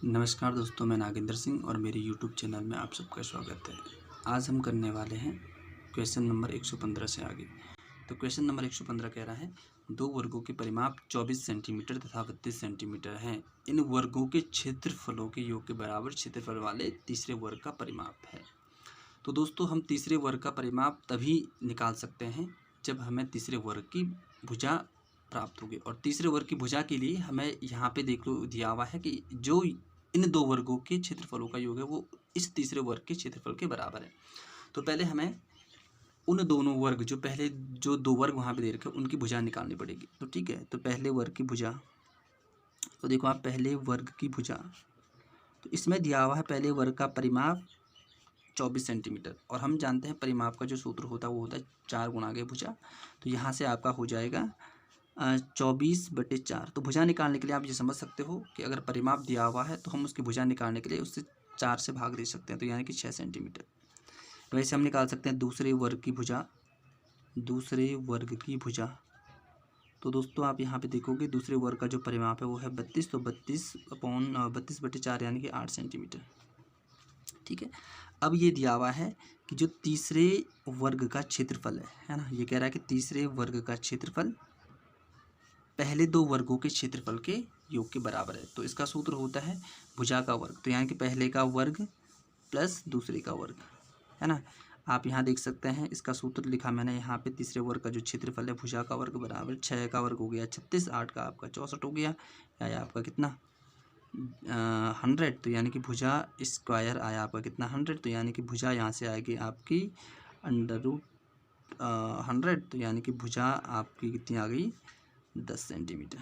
नमस्कार दोस्तों, मैं नागेंद्र सिंह और मेरे यूट्यूब चैनल में आप सबका स्वागत है। आज हम करने वाले हैं क्वेश्चन नंबर 115 से आगे। तो क्वेश्चन नंबर 115 कह रहा है, दो वर्गों के परिमाप 24 सेंटीमीटर तथा 32 सेंटीमीटर हैं। इन वर्गों के क्षेत्रफलों के योग के बराबर क्षेत्रफल वाले तीसरे वर्ग का परिमाप है। तो दोस्तों, हम तीसरे वर्ग का परिमाप तभी निकाल सकते हैं जब हमें तीसरे वर्ग की भुजा प्राप्त होगी। और तीसरे वर्ग की भुजा के लिए हमें यहाँ पे देख लो दिया हुआ है कि जो इन दो वर्गों के क्षेत्रफलों का योग है वो इस तीसरे वर्ग के क्षेत्रफल के बराबर है। तो पहले हमें उन दोनों वर्ग जो दो वर्ग वहाँ पे दे रखे उनकी भुजा निकालनी पड़ेगी। तो ठीक है, तो पहले वर्ग की भुजा, तो देखो आप पहले वर्ग की भुजा, तो इसमें दिया हुआ है पहले वर्ग का परिमाप 24 सेंटीमीटर। और हम जानते हैं परिमाप का जो सूत्र होता है वो होता है 4 गुणा के भुजा। तो यहाँ से आपका हो जाएगा 24/4। तो भुजा निकालने के लिए आप ये समझ सकते हो कि अगर परिमाप दिया हुआ है तो हम उसकी भुजा निकालने के लिए उससे 4 से भाग दे सकते हैं, तो यानी कि 6 सेंटीमीटर। वैसे हम निकाल सकते हैं दूसरे वर्ग की भुजा। तो दोस्तों आप यहाँ पे देखोगे दूसरे वर्ग का जो परिमाप है वो है 32, तो 32/4 यानी कि 8 सेंटीमीटर। ठीक है, अब ये दिया हुआ है कि जो तीसरे वर्ग का क्षेत्रफल है ना, ये कह रहा है कि तीसरे वर्ग का क्षेत्रफल पहले दो वर्गों के क्षेत्रफल के योग के बराबर है। तो इसका सूत्र होता है भुजा का वर्ग, तो यानी कि पहले का वर्ग प्लस दूसरे का वर्ग, है ना। आप यहाँ देख सकते हैं इसका सूत्र लिखा मैंने यहाँ पे। तीसरे वर्ग का जो क्षेत्रफल है भुजा का वर्ग बराबर 6 का वर्ग हो गया 36, 8 का आपका 64 हो गया, या आपका कितना 100। तो यानी कि भुजा स्क्वायर आया आपका कितना 100। तो यानी कि भुजा यहाँ से आएगी आपकी √100। तो यानी कि भुजा आपकी कितनी आ गई 10 सेंटीमीटर।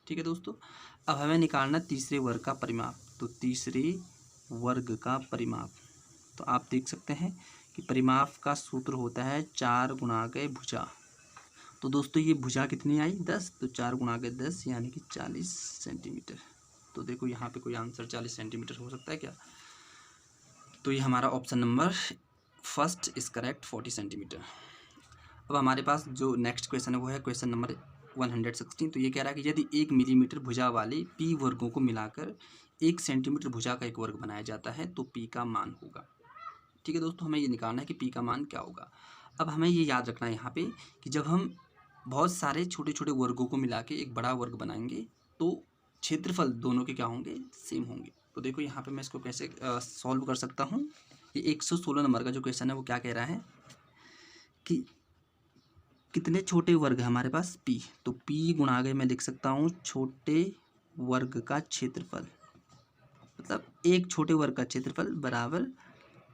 ठीक है दोस्तों, अब हमें निकालना तीसरे वर्ग का परिमाप। तो तीसरे वर्ग का परिमाप, तो आप देख सकते हैं कि परिमाप का सूत्र होता है 4 गुणा के भुजा। तो दोस्तों ये भुजा कितनी आई 10, तो 4 गुणा के 10 यानी कि 40 सेंटीमीटर। तो देखो यहाँ पे कोई आंसर 40 सेंटीमीटर हो सकता है क्या? तो ये हमारा option number first is correct 40 centimetre. अब हमारे पास जो नेक्स्ट क्वेश्चन है वो है क्वेश्चन नंबर 116। तो ये कह रहा है कि यदि 1 मिलीमीटर भुजा वाले पी वर्गों को मिलाकर 1 सेंटीमीटर भुजा का एक वर्ग बनाया जाता है तो पी का मान होगा। ठीक है दोस्तों, हमें ये निकालना है कि पी का मान क्या होगा। अब हमें ये याद रखना है यहाँ पे कि जब हम बहुत सारे छोटे छोटे वर्गों को मिला के एक बड़ा वर्ग बनाएंगे तो क्षेत्रफल दोनों के क्या होंगे, सेम होंगे। तो देखो यहाँ पे मैं इसको कैसे सॉल्व कर सकता हूँ। ये 116 नंबर का जो क्वेश्चन है वो क्या कह रहा है कि कितने छोटे वर्ग है हमारे पास पी, तो पी गुणा के मैं लिख सकता हूँ छोटे वर्ग का क्षेत्रफल, मतलब एक छोटे वर्ग का क्षेत्रफल बराबर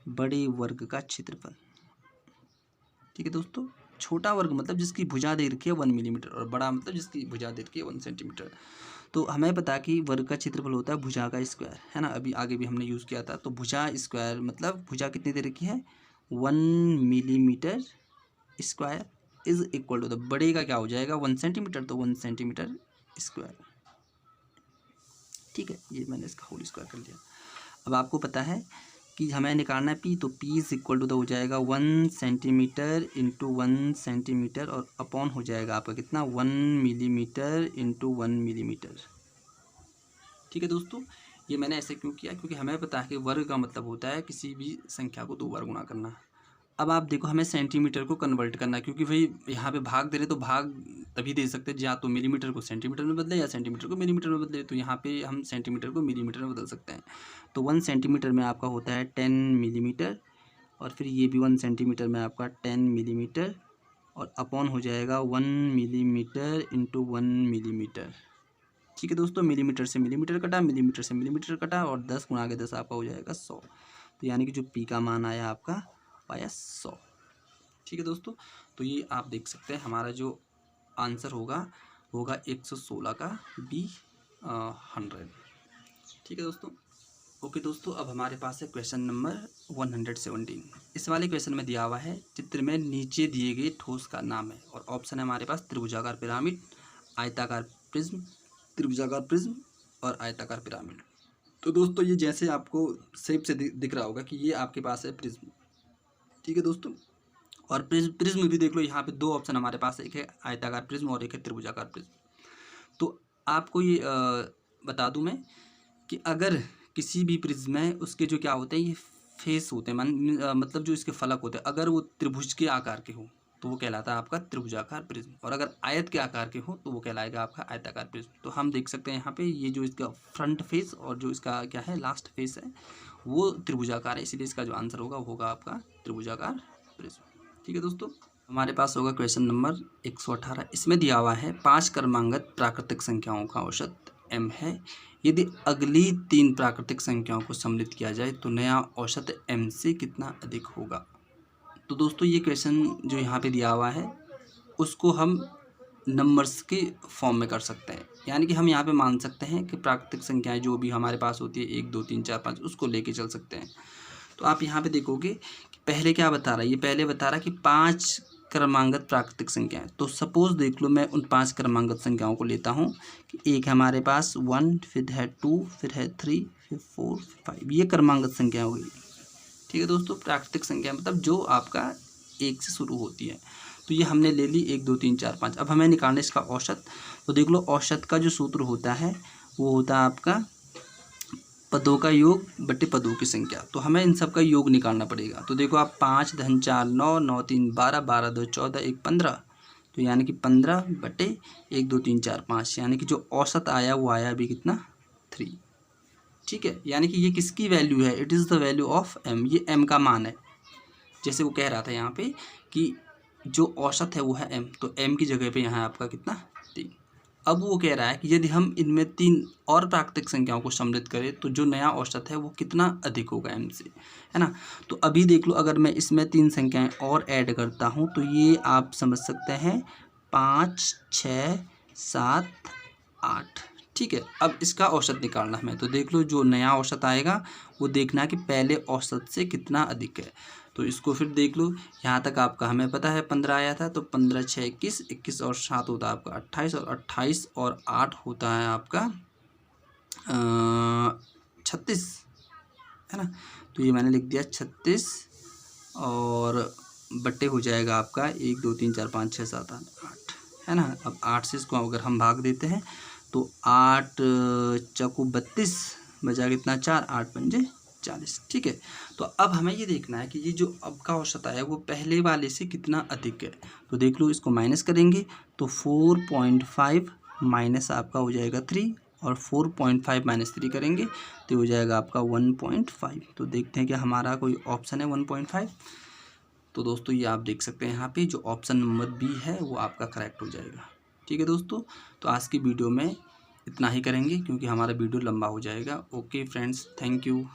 बड़े वर्ग का क्षेत्रफल। ठीक है दोस्तों, छोटा वर्ग मतलब जिसकी भुजा दे रखी है 1 मिलीमीटर और बड़ा मतलब जिसकी भुजा दे रखी है 1 सेंटीमीटर। तो हमें पता कि वर्ग का क्षेत्रफल होता है भुजा का स्क्वायर, है ना। अभी आगे भी हमने यूज़ किया था। तो भुजा स्क्वायर मतलब भुजा कितनी दे रखी है 1 millimetre square is equal to, the बड़े का क्या हो जाएगा 1 सेंटीमीटर, तो 1 सेंटीमीटर स्क्वायर। ठीक है, ये मैंने इसका होल स्क्वायर कर लिया। अब आपको पता है कि हमें निकालना है पी, तो P is equal to the हो जाएगा 1 सेंटीमीटर इंटू 1 सेंटीमीटर और अपॉन हो जाएगा आपका कितना 1 मिलीमीटर इंटू 1 मिलीमीटर। ठीक है दोस्तों, ये मैंने ऐसे क्यों किया, क्योंकि हमें पता है कि वर्ग का मतलब होता है किसी भी संख्या को 2 बार गुणा करना। अब आप देखो हमें सेंटीमीटर को कन्वर्ट करना है, क्योंकि भाई यहाँ पे भाग दे रहे तो भाग तभी दे सकते हैं या तो मिलीमीटर को सेंटीमीटर में बदले या सेंटीमीटर को मिलीमीटर में बदले। तो यहाँ पे हम सेंटीमीटर को मिलीमीटर में बदल सकते हैं। तो 1 सेंटीमीटर में आपका होता है 10 मिलीमीटर, और फिर ये भी 1 सेंटीमीटर में आपका 10 मिलीमीटर, और अपॉन हो जाएगा 1 मिलीमीटर इंटू 1 मिलीमीटर। ठीक है दोस्तों, मिलीमीटर से मिलीमीटर कटा, मिलीमीटर से मिलीमीटर कटा, और 10 गुणा के 10 आपका हो जाएगा 100। तो यानी कि जो पी का मान आया आपका पाया 100। ठीक है दोस्तों, तो ये आप देख सकते हैं हमारा जो आंसर होगा 116 का बी 100। ठीक है दोस्तों। ओके दोस्तों, अब हमारे पास है क्वेश्चन नंबर 117। इस वाले क्वेश्चन में दिया हुआ है चित्र में नीचे दिए गए ठोस का नाम है, और ऑप्शन है हमारे पास त्रिभुजाकार पिरामिड, आयताकार प्रिज्म, त्रिभुजाकार प्रिज्म और आयताकार पिरामिड। तो दोस्तों ये जैसे आपको शेप से दिख रहा होगा कि ये आपके पास है प्रिज्म। ठीक है दोस्तों, और प्रिज्म भी देख लो, यहाँ पे 2 ऑप्शन हमारे पास, एक है आयताकार प्रिज्म और एक है त्रिभुजाकार प्रिज्म। तो आपको ये बता दूं मैं कि अगर किसी भी प्रिज्म में उसके जो क्या होते हैं, ये फेस होते हैं, मतलब जो इसके फलक होते हैं, अगर वो त्रिभुज के आकार के हो तो वो कहलाता है आपका त्रिभुजाकार प्रिज्म, और अगर आयत के आकार के हो तो वो कहलाएगा आपका आयताकार प्रिज्म। तो हम देख सकते हैं यहाँ पे ये जो इसका फ्रंट फेस और जो इसका क्या है लास्ट फेस है वो त्रिभुजाकार है, इसलिए इसका जो आंसर होगा वो होगा आपका त्रिभुजाकार प्रिज्म। ठीक है दोस्तों, हमारे पास होगा क्वेश्चन नंबर 118। इसमें दिया हुआ है 5 क्रमांगत प्राकृतिक संख्याओं का औसत m है। यदि अगली 3 प्राकृतिक संख्याओं को सम्मिलित किया जाए तो नया औसत m से कितना अधिक होगा। तो दोस्तों ये क्वेश्चन जो यहाँ पे दिया हुआ है उसको हम नंबर्स के फॉर्म में कर सकते हैं, यानी कि हम यहाँ पे मान सकते हैं कि प्राकृतिक संख्याएं जो भी हमारे पास होती है 1 2 3 4 5 उसको लेके चल सकते हैं। तो आप यहाँ पे देखोगे कि पहले क्या बता रहा है, ये पहले बता रहा है कि 5 क्रमांगत प्राकृतिक संख्याएं। तो सपोज देख लो मैं उन 5 क्रमांगत संख्याओं को लेता हूँ कि एक है हमारे पास 1, फिर है 2, फिर है 3, फिर 4, फिर 5, ये क्रमांगत संख्या हो गई। ठीक है दोस्तों, प्राकृतिक संख्या मतलब जो आपका 1 से शुरू होती है। तो ये हमने ले ली 1 2 3 4 5। अब हमें निकालना इसका औसत। तो देख लो औसत का जो सूत्र होता है वो होता है आपका पदों का योग बटे पदों की संख्या। तो हमें इन सब का योग निकालना पड़ेगा। तो देखो आप 5 धन 4 9, 9 3 12, 12 2 14, 1 15, तो यानी कि 15 बटे 1 2 3 4 5, यानी कि जो औसत आया वो आया अभी कितना 3। ठीक है, यानी कि ये किसकी वैल्यू है, it is the value of m, ये m का मान है। जैसे वो कह रहा था यहाँ पे कि जो औसत है वो है m, तो m की जगह पे यहाँ आपका कितना 3। अब वो कह रहा है कि यदि हम इनमें 3 और प्राकृतिक संख्याओं को सम्मिलित करें तो जो नया औसत है वो कितना अधिक होगा m से, है ना। तो अभी देख लो अगर मैं इसमें 3 संख्याएं और ऐड करता हूँ तो ये आप समझ सकते हैं 5 6 7 8। ठीक है, अब इसका औसत निकालना हमें। तो देख लो जो नया औसत आएगा वो देखना कि पहले औसत से कितना अधिक है। तो इसको फिर देख लो, यहाँ तक आपका हमें पता है 15 आया था, तो 15 6 21, 21 और 7 होता है आपका 28, और 28 और 8 होता है आपका 36, है ना। तो ये मैंने लिख दिया 36, और बट्टे हो जाएगा आपका 1 2 3 4 5 6 7 8, है ना। अब 8 से इसको अगर हम भाग देते हैं तो 8 चौको 32 बचा कितना 4, 8 पंजे 40। ठीक है, तो अब हमें ये देखना है कि ये जो अब का औसत आया वो पहले वाले से कितना अधिक है। तो देख लो इसको माइनस करेंगे तो 4.5 माइनस आपका हो जाएगा 3, और 4.5 माइनस 3 करेंगे तो हो जाएगा आपका 1.5। तो देखते हैं कि हमारा कोई ऑप्शन है 1.5। तो दोस्तों ये आप देख सकते हैं यहाँ पे जो ऑप्शन नंबर बी है वो आपका करेक्ट हो जाएगा। ठीक है दोस्तों, तो आज की वीडियो में इतना ही करेंगे क्योंकि हमारा वीडियो लंबा हो जाएगा। Okay friends, thank you.